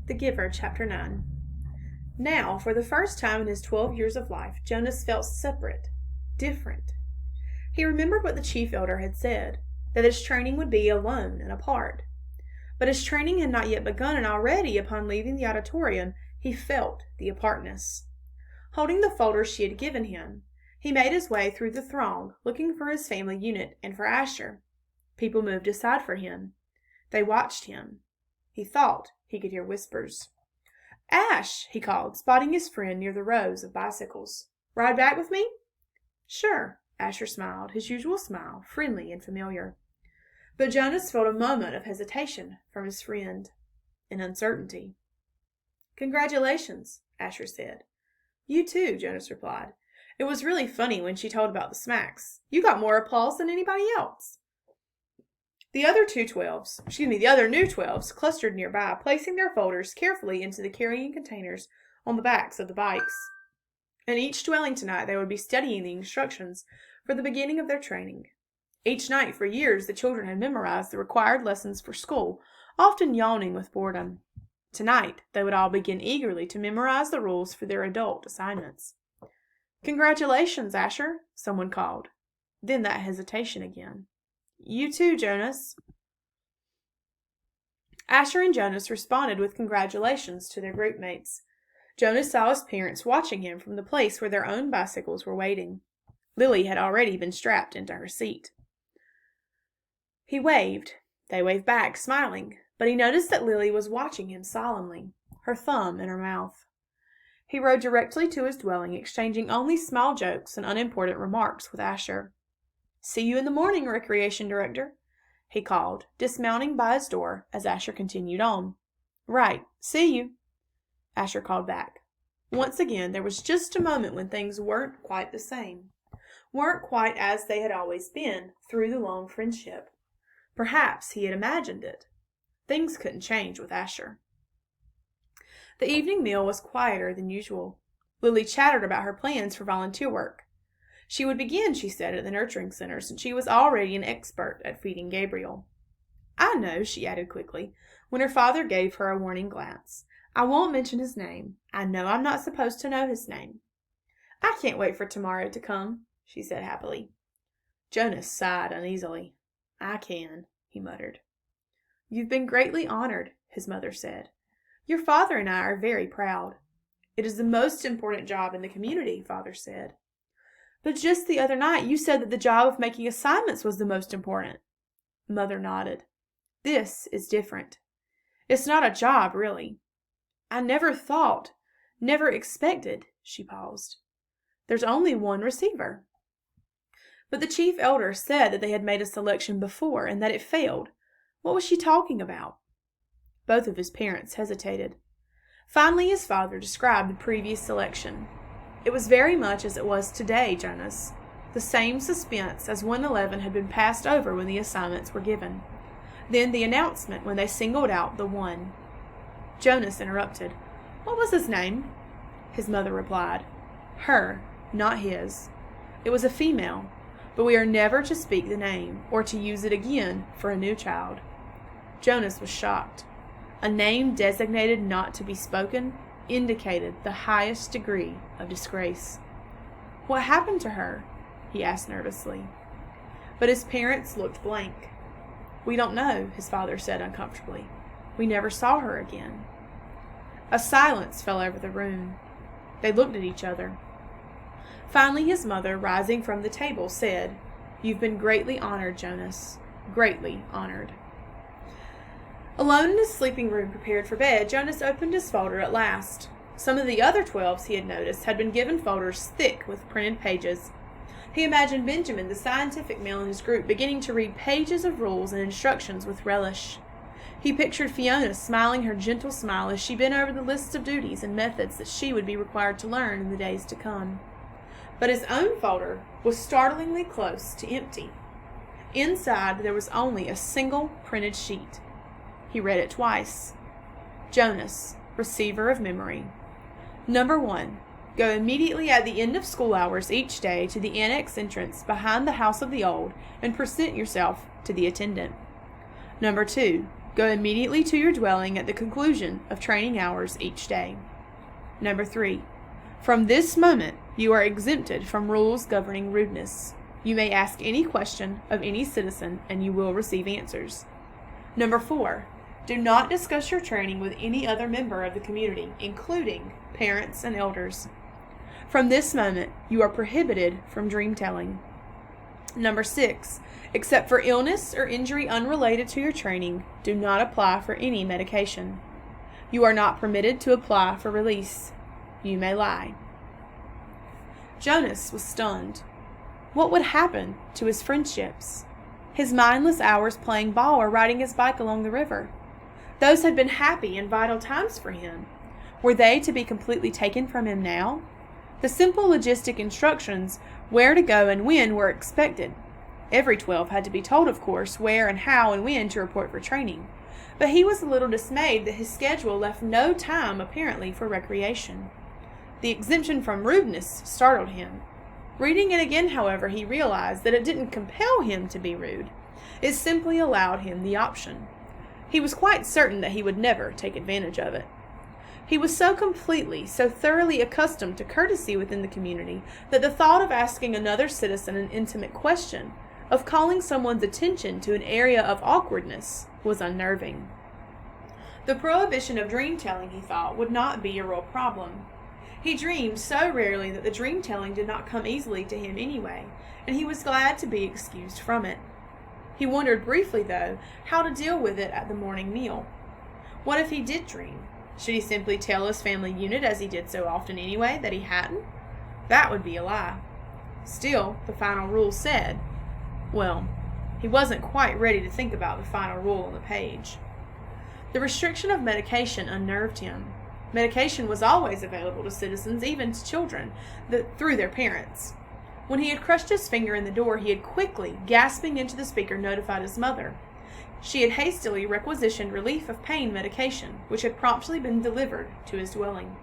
The Giver, Chapter 9. Now, for the first time in his 12 years of life, Jonas felt separate, different. He remembered what the chief elder had said, that his training would be alone and apart. But his training had not yet begun, and already, upon leaving the auditorium, he felt the apartness. Holding the folder she had given him, he made his way through the throng, looking for his family unit and for Asher. People moved aside for him. They watched him. He thought he could hear whispers. "Ash," he called, spotting his friend near the rows of bicycles. "Ride back with me?" "Sure," Asher smiled, his usual smile, friendly and familiar. But Jonas felt a moment of hesitation from his friend, and uncertainty. "Congratulations," Asher said. "You too," Jonas replied. "It was really funny when she told about the smacks. You got more applause than anybody else." The other new 12s clustered nearby, placing their folders carefully into the carrying containers on the backs of the bikes. In each dwelling tonight they would be studying the instructions for the beginning of their training. Each night for years the children had memorized the required lessons for school, often yawning with boredom. Tonight they would all begin eagerly to memorize the rules for their adult assignments. "Congratulations, Asher," someone called. Then that hesitation again. "You too, Jonas." Asher and Jonas responded with congratulations to their group mates. Jonas saw his parents watching him from the place where their own bicycles were waiting. Lily had already been strapped into her seat. He waved. They waved back, smiling, but he noticed that Lily was watching him solemnly, her thumb in her mouth. He rode directly to his dwelling, exchanging only small jokes and unimportant remarks with Asher. "See you in the morning, Recreation Director," he called, dismounting by his door as Asher continued on. "Right. See you," Asher called back. Once again, there was just a moment when things weren't quite the same, weren't quite as they had always been through the long friendship. Perhaps he had imagined it. Things couldn't change with Asher. The evening meal was quieter than usual. Lily chattered about her plans for volunteer work. She would begin, she said, at the nurturing center, since she was already an expert at feeding Gabriel. "I know," she added quickly, when her father gave her a warning glance. "I won't mention his name. I know I'm not supposed to know his name." "I can't wait for tomorrow to come," she said happily. Jonas sighed uneasily. "I can," he muttered. "You've been greatly honored," his mother said. "Your father and I are very proud." "It is the most important job in the community," Father said. "But just the other night you said that the job of making assignments was the most important." Mother nodded. "This is different. It's not a job, really. I never expected," she paused. "There's only one receiver." "But the chief elder said that they had made a selection before and that it failed. What was she talking about?" Both of his parents hesitated. Finally his father described the previous selection. "It was very much as it was today, Jonas. The same suspense as when 11 had been passed over when the assignments were given. Then the announcement when they singled out the one." Jonas interrupted. "What was his name?" His mother replied. "Her, not his. It was a female, but we are never to speak the name or to use it again for a new child." Jonas was shocked. A name designated not to be spoken indicated the highest degree of disgrace. "What happened to her?" he asked nervously. But his parents looked blank. "We don't know," his father said uncomfortably. "We never saw her again." A silence fell over the room. They looked at each other. Finally his mother, rising from the table, said, "You've been greatly honored, Jonas. Greatly honored." Alone in his sleeping room prepared for bed, Jonas opened his folder at last. Some of the other 12s, he had noticed, had been given folders thick with printed pages. He imagined Benjamin, the scientific male in his group, beginning to read pages of rules and instructions with relish. He pictured Fiona smiling her gentle smile as she bent over the lists of duties and methods that she would be required to learn in the days to come. But his own folder was startlingly close to empty. Inside there was only a single printed sheet. He read it twice. "Jonas, receiver of memory. Number 1. Go immediately at the end of school hours each day to the annex entrance behind the House of the Old and present yourself to the attendant. Number 2. Go immediately to your dwelling at the conclusion of training hours each day. Number 3. From this moment, you are exempted from rules governing rudeness. You may ask any question of any citizen and you will receive answers. Number 4. Do not discuss your training with any other member of the community, including parents and elders. From this moment, you are prohibited from dream telling. Number 6. Except for illness or injury unrelated to your training, do not apply for any medication. You are not permitted to apply for release. You may lie. Jonas was stunned. What would happen to his friendships? His mindless hours playing ball or riding his bike along the river? Those had been happy and vital times for him. Were they to be completely taken from him now? The simple logistic instructions where to go and when were expected. Every 12 had to be told, of course, where and how and when to report for training. But he was a little dismayed that his schedule left no time, apparently, for recreation. The exemption from rudeness startled him. Reading it again, however, he realized that it didn't compel him to be rude. It simply allowed him the option. He was quite certain that he would never take advantage of it. He was so completely, so thoroughly accustomed to courtesy within the community that the thought of asking another citizen an intimate question, of calling someone's attention to an area of awkwardness, was unnerving. The prohibition of dream-telling, he thought, would not be a real problem. He dreamed so rarely that the dream-telling did not come easily to him anyway, and he was glad to be excused from it. He wondered briefly, though, how to deal with it at the morning meal. What if he did dream? Should he simply tell his family unit, as he did so often anyway, that he hadn't? That would be a lie. Still, the final rule said, well, he wasn't quite ready to think about the final rule on the page. The restriction of medication unnerved him. Medication was always available to citizens, even to children, through their parents. When he had crushed his finger in the door, he had quickly, gasping into the speaker, notified his mother. She had hastily requisitioned relief of pain medication, which had promptly been delivered to his dwelling.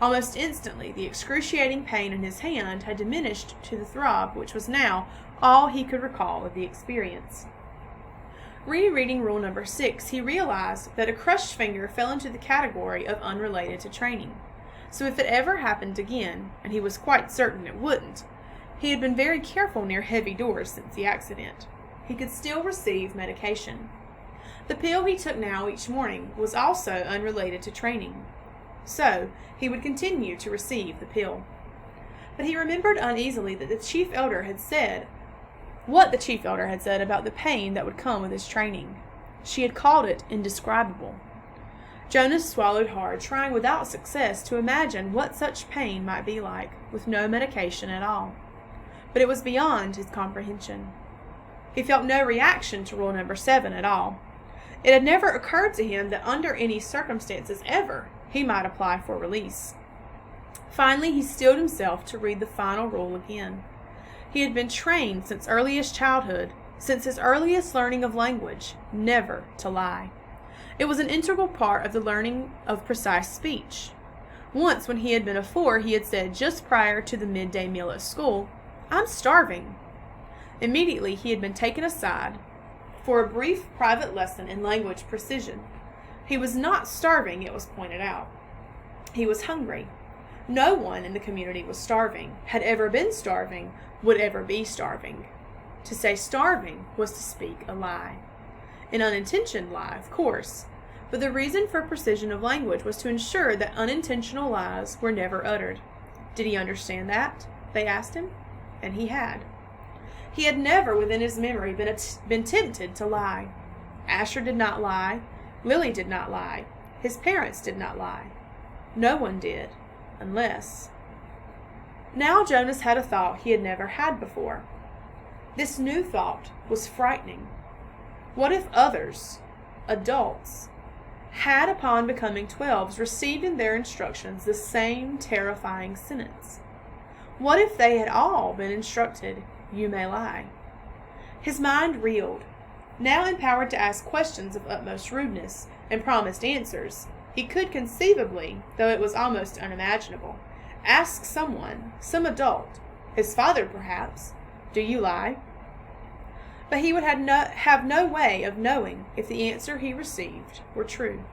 Almost instantly, the excruciating pain in his hand had diminished to the throb, which was now all he could recall of the experience. Rereading rule number 6, he realized that a crushed finger fell into the category of unrelated to training. So if it ever happened again, and he was quite certain it wouldn't, he had been very careful near heavy doors since the accident. He could still receive medication. The pill he took now each morning was also unrelated to training. So, he would continue to receive the pill. But he remembered uneasily that the chief elder had said about the pain that would come with his training. She had called it indescribable. Jonas swallowed hard, trying without success to imagine what such pain might be like, with no medication at all. But it was beyond his comprehension. He felt no reaction to rule number 7 at all. It had never occurred to him that under any circumstances ever he might apply for release. Finally, he steeled himself to read the final rule again. He had been trained since earliest childhood, since his earliest learning of language, never to lie. It was an integral part of the learning of precise speech. Once, when he had been a 4, he had said just prior to the midday meal at school, "I'm starving." Immediately, he had been taken aside for a brief private lesson in language precision. He was not starving, it was pointed out. He was hungry. No one in the community was starving, had ever been starving, would ever be starving. To say starving was to speak a lie. An unintentional lie, of course, but the reason for precision of language was to ensure that unintentional lies were never uttered. Did he understand that? They asked him, and he had. He had never within his memory been tempted to lie. Asher did not lie. Lily did not lie. His parents did not lie. No one did, unless... Now Jonas had a thought he had never had before. This new thought was frightening. What if others, adults, had upon becoming 12s received in their instructions the same terrifying sentence? What if they had all been instructed, "You may lie"? His mind reeled. Now empowered to ask questions of utmost rudeness and promised answers, he could conceivably, though it was almost unimaginable, ask someone, some adult, his father perhaps, "Do you lie?" but he would have no way of knowing if the answer he received were true.